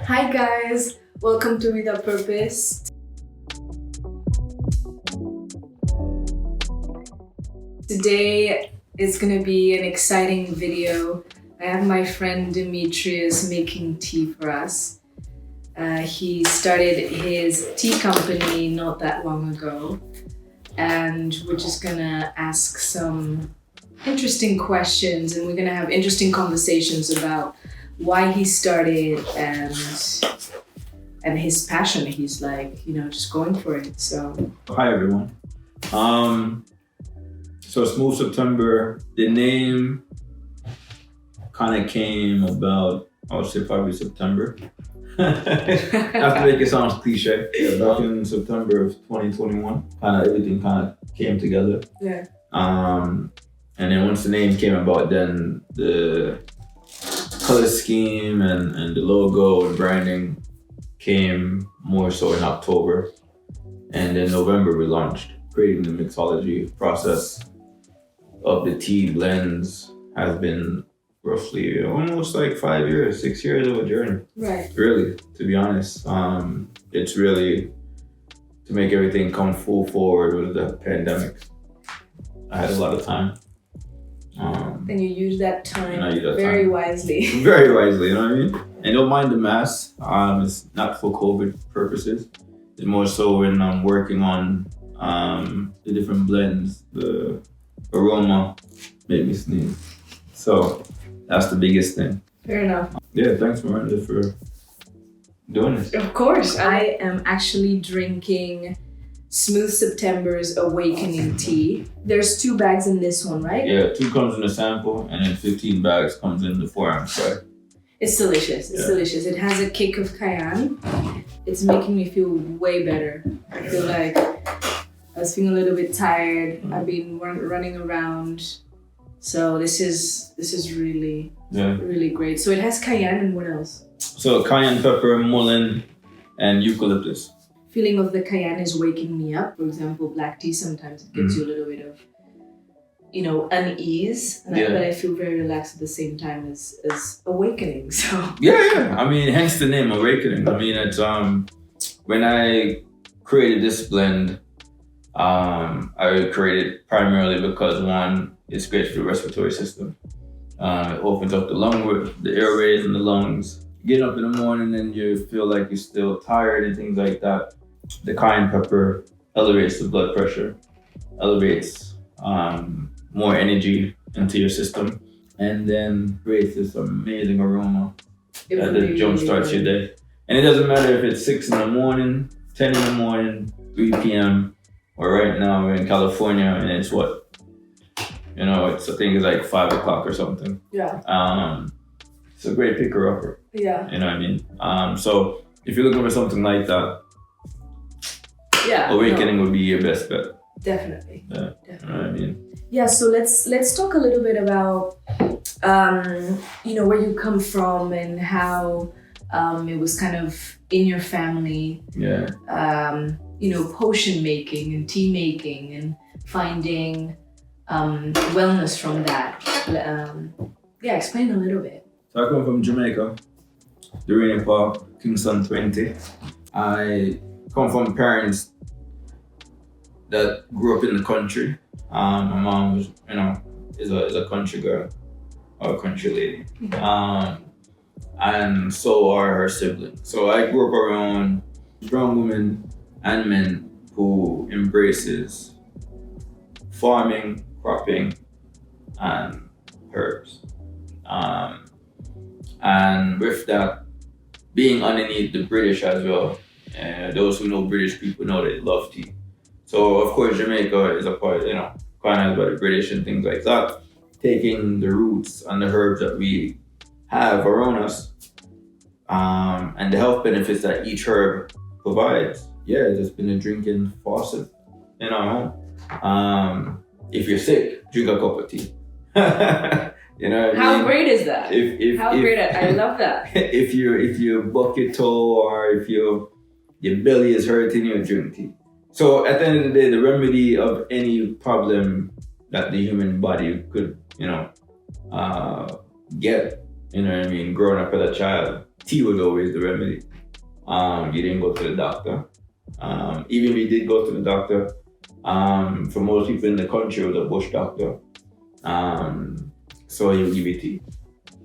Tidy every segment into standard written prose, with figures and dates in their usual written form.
Hi guys, welcome to VidaPurpose. Today is gonna be an exciting video. I have my friend Demetrius making tea for us. He started his tea company not that long ago, and we're just gonna ask some interesting questions and we're gonna have interesting conversations about why he started and his passion. He's like, just going for it. So hi everyone. So Smooth September, the name kind of came about, I would say probably September. Not to make it sound cliche. Back in September of 2021, everything came together. Yeah. And then once the name came about, then the color scheme and the logo and branding came more so in October. And in November we launched. Creating the mixology process of the tea blends has been roughly almost like 5 years, 6 years of a journey. Right. Really, to be honest. It's really to make everything come full forward with the pandemic. I had a lot of time. Then you use that time very wisely. Very wisely, you know what I mean? And don't mind the mass. It's not for COVID purposes. It's more so when I'm working on the different blends, the aroma made me sneeze. So that's the biggest thing. Fair enough. Yeah, thanks Miranda for doing this. Of course. I am actually drinking Smooth September's Awakening tea. There's 2 bags in this one, right? Yeah, 2 comes in a sample and then 15 bags comes in the 4-ounce bag. It's delicious. It's delicious. It has a kick of cayenne. It's making me feel way better. I feel like I was feeling a little bit tired. I've been running around. So this is really, really great. So it has cayenne and what else? So cayenne pepper, mullein, and eucalyptus. Feeling of the cayenne is waking me up. For example, black tea, sometimes it gives you a little bit of, unease. But I feel very relaxed at the same time as awakening. So Yeah. I mean, hence the name Awakening. I mean, it's when I created this blend, I created primarily because one, it's great for the respiratory system. It opens up the airways in the lungs. Get up in the morning and you feel like you're still tired and things like that. The cayenne pepper elevates the blood pressure, elevates more energy into your system, and then creates this amazing aroma that jumpstarts your day. And it doesn't matter if it's 6 in the morning, 10 in the morning, 3 p.m., or right now we're in California and it's I think it's like 5 o'clock or something. Yeah. It's a great picker-upper. Yeah. You know what I mean? So if you're looking for something like that, Awakening would be your best bet. Definitely. Yeah. Definitely. You know what I mean? Yeah, so let's talk a little bit about where you come from and how it was kind of in your family. Yeah. Potion making and tea making and finding wellness from that. Explain a little bit. So I come from Jamaica, Doreen Park, Kingston 20. I come from parents that grew up in the country. My mom was, is a country girl or a country lady. And so are her siblings. So I grew up around strong women and men who embraces farming, cropping, and herbs. And with that, being underneath the British as well, those who know British people know they love tea. So of course Jamaica is a part, colonized by the British and things like that. Taking the roots and the herbs that we have around us, and the health benefits that each herb provides. Yeah, it's just been a drinking faucet in our home. If you're sick, drink a cup of tea. You know what I mean? How great is that? I love that. If you buck your toe or if your belly is hurting, you drink tea. So at the end of the day, the remedy of any problem that the human body could, get, growing up as a child tea was always the remedy. You didn't go to the doctor. Even if you did go to the doctor, for most people in the country, it was a bush doctor. So he'll give you tea.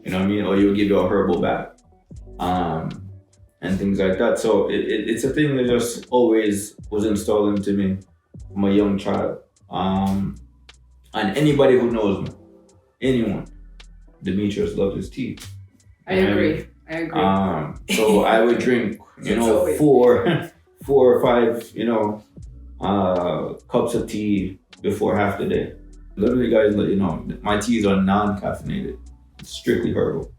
You know what I mean? Or he'll give you a herbal bath. And things like that. So it's a thing that just always was installed into me from a young child. And anybody who knows me, anyone, Demetrius loves his tea. I agree. So I would drink, four or five, cups of tea before half the day. Literally, guys, my teas are non-caffeinated. It's strictly herbal.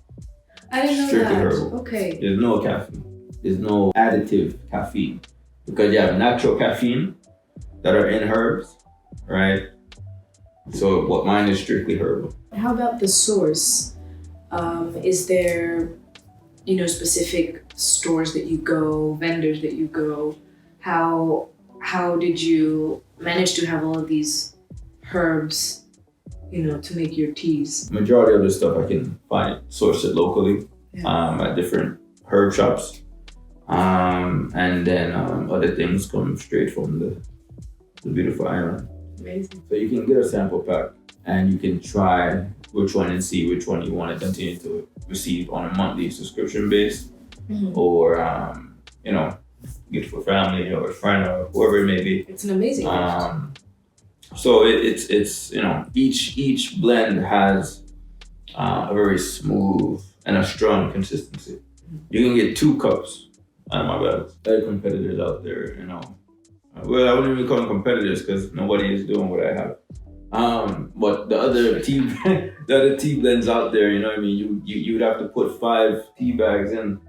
I didn't know Strictly that. herbal. Okay. There's no caffeine. There's no additive caffeine. Because you have natural caffeine that are in herbs, right? So what mine is strictly herbal. How about the source? Is there, specific stores that you go, vendors that you go? How did you manage to have all of these herbs, to make your teas? Majority of the stuff I can source it locally, at different herb shops. And then other things come straight from the beautiful island. Amazing. So you can get a sample pack and you can try which one and see which one you want to continue to receive on a monthly subscription base, or get for family or a friend or whoever it may be. It's an amazing gift. So it's each blend has a very smooth and a strong consistency. You can get 2 cups out of my bag. There are competitors out there, Well, I wouldn't even call them competitors because nobody is doing what I have. But the other tea blends out there, you know what I mean? You would have to put 5 tea bags in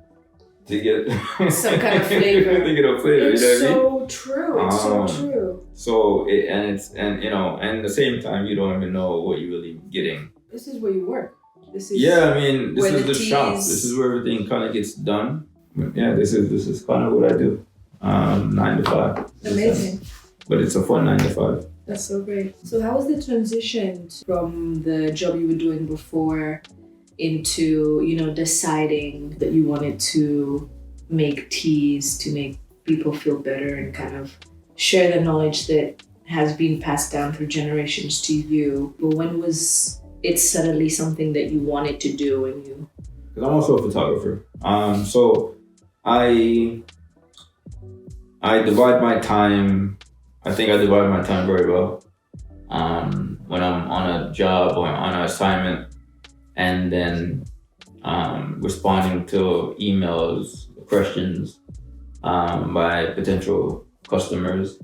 to get some kind of flavor. to get a flavor. It's you know what I mean? so true. It's so true. So and at the same time you don't even know what you're really getting. This is where you work. This is this is the shop. This is where everything kind of gets done. Yeah, this is kind of what I do. 9 to 5. Amazing. But it's a fun 9 to 5. That's so great. So how was the transition from the job you were doing before into, deciding that you wanted to make teas to make people feel better and kind of share the knowledge that has been passed down through generations to you? But when was it suddenly something that you wanted to do and you? Because I'm also a photographer. So I divide my time. I think I divide my time very well. When I'm on a job or on an assignment, and then responding to emails, questions by potential customers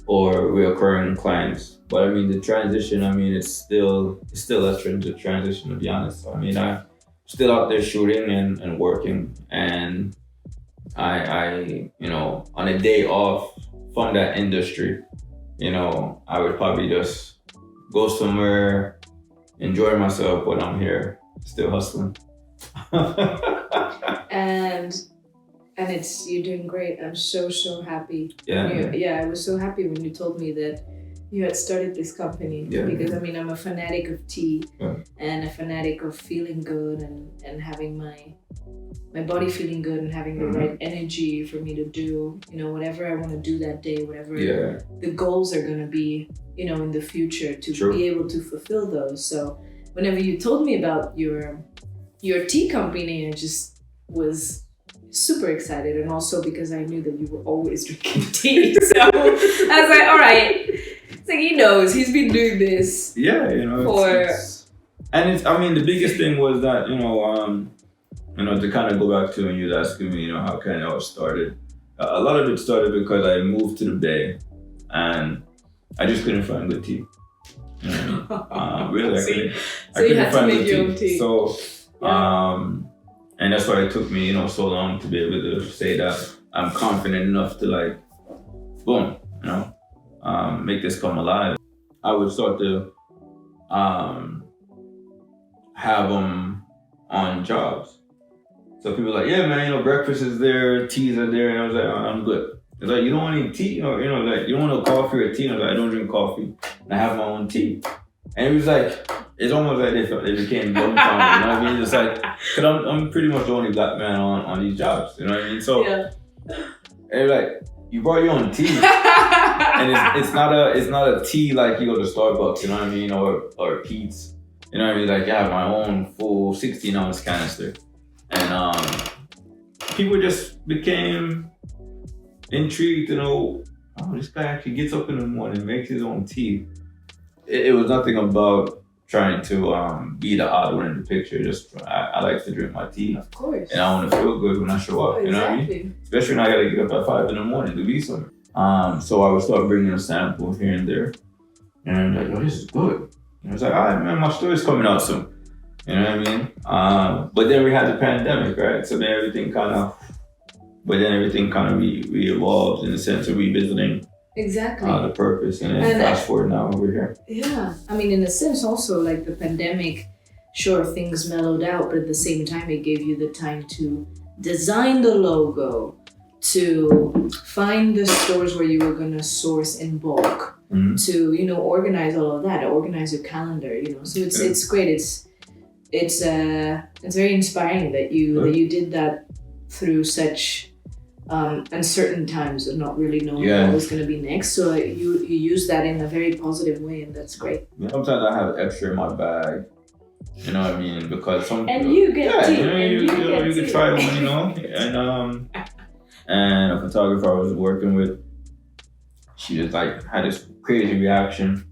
or reoccurring clients. But the transition, it's still a transition, to be honest. I'm still out there shooting and working, and I on a day off from that industry, I would probably just go somewhere, enjoy myself when I'm here, still hustling. And you're doing great. I'm so happy. Yeah. I was so happy when you told me that you had started this company, because I'm a fanatic of tea, and a fanatic of feeling good and having my body feeling good and having the right energy for me to do, whatever I want to do that day, whatever the goals are going to be, in the future, to be able to fulfill those. So whenever you told me about your tea company, I just was super excited, and also because I knew that you were always drinking tea. So I was like, all right, it's like he knows, he's been doing this. Yeah, the biggest thing was that, to kind of go back to when you was asking me, how kind of started. A lot of it started because I moved to the Bay and I just couldn't find good tea. Really, I couldn't find good tea. So, and that's why it took me, so long to be able to say that I'm confident enough to boom, make this come alive. I would start to have them on jobs. So people are like, yeah, man, breakfast is there, teas are there, and I was like, I'm good. It's like, you don't want any tea, you don't want no coffee or tea. And I was like, I don't drink coffee. And I have my own tea. And it was like, it's almost like they became dumbfounded, you know what I mean? It's like, cause I'm pretty much the only black man on these jobs, you know what I mean? So, Yeah. and like, you brought your own tea. And it's not a tea like you go to Starbucks, you know what I mean? Or Pete's, you know what I mean? Like, I have my own full 16-ounce canister. And people just became intrigued to know, oh, this guy actually gets up in the morning and makes his own tea. It was nothing about trying to be the odd one in the picture. Just I like to drink my tea. Of course. And I want to feel good when I show up. You know what I mean? Especially when I gotta get up at 5 a.m. to be somewhere. So I would start bringing a sample here and there. And I'm like, oh, this is good. And I was like, all right, man, my story's coming out soon. You know what I mean? But then we had the pandemic, right? So then everything kind of re-evolved in the sense of revisiting Exactly. the purpose, and then fast forward now we're here. Yeah, I mean, in a sense, also like the pandemic, sure, things mellowed out, but at the same time, it gave you the time to design the logo, to find the stores where you were gonna source in bulk, to organize all of that, organize your calendar, So it's great. It's very inspiring that you did that through such uncertain times of not really knowing what was going to be next. So you use that in a very positive way, and that's great. Sometimes I have extra in my bag, you know what I mean? Because you can try one, and a photographer I was working with, she just like had this crazy reaction,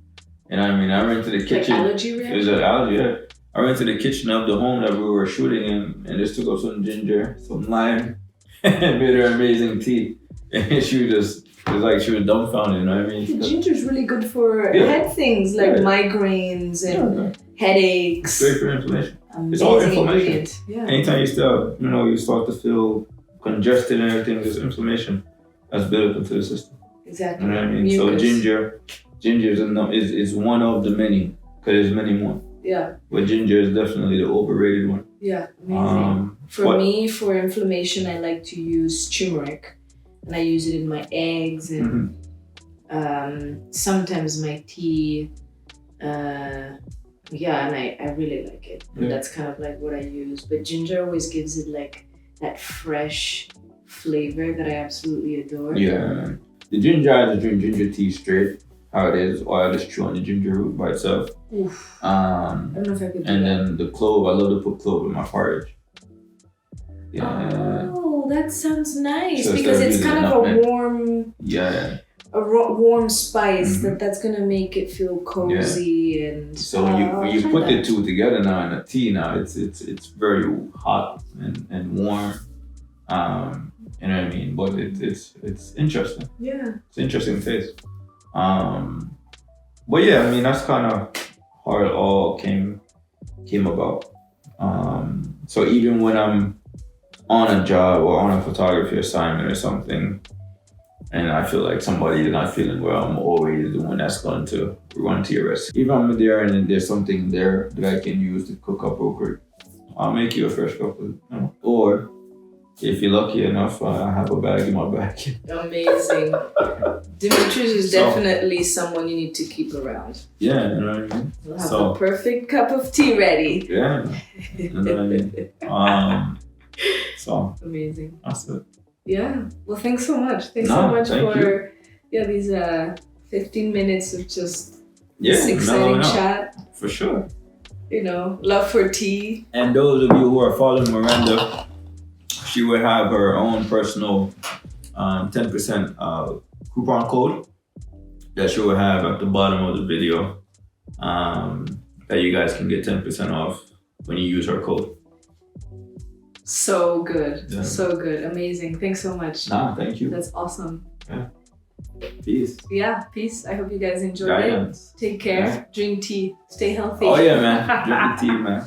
and I mean, I went to the kitchen. Like allergy reaction? It was an allergy, yeah. I went to the kitchen of the home that we were shooting in, and just took up some ginger, some lime, and made her amazing tea. And she was dumbfounded, you know what I mean? The ginger's really good for head things like migraines and headaches. It's great for inflammation. Amazing it's all inflammation. Ingredient. Yeah. Anytime you start to feel congested and everything, there's inflammation that's built up into the system. Exactly. You know what I mean? Mucus. So ginger is one of the many, because there's many more. Yeah. But ginger is definitely the overrated one. Yeah, amazing. For me, for inflammation, I like to use turmeric, and I use it in my eggs and sometimes my tea. And I really like it. And that's kind of like what I use. But ginger always gives it like that fresh flavor that I absolutely adore. Yeah. The ginger, I just drink ginger tea straight, how it is, or I just chew on the ginger root by itself. Oof. I don't know if I could do and that. then the clove, I love to put clove in my porridge. Yeah. Oh, that sounds nice, So because it's kind of nutmeg. a warm, warm spice that's gonna make it feel cozy and. So when you put the two together now in a tea, now it's very hot and warm. You know what I mean? But it's interesting. Yeah. It's interesting taste. But yeah, I mean, that's kind of how it all came about. So even when I'm on a job or on a photography assignment or something, and I feel like somebody is not feeling well, I'm always the one that's going to run to your rescue. Even if I'm there and there's something there that I can use to cook up real quick, I'll make you a fresh cup of, or if you're lucky enough, I have a bag in my bag. Amazing. Demetrius is definitely someone you need to keep around. Yeah, you know what I mean? You'll have the perfect cup of tea ready. Yeah, you know what I mean? So amazing. That's it. Yeah. Well, thanks so much. Thanks so much for these 15 minutes of just this exciting chat. For sure. Love for tea. And those of you who are following Miranda, she will have her own personal 10% coupon code that she will have at the bottom of the video that you guys can get 10% off when you use her code. So good. Yeah. So good. Amazing. Thanks so much. Thank you. That's awesome. Yeah. Peace. Yeah, peace. I hope you guys enjoyed it. Take care. Yeah. Drink tea. Stay healthy. Oh yeah, man. Drink the tea, man.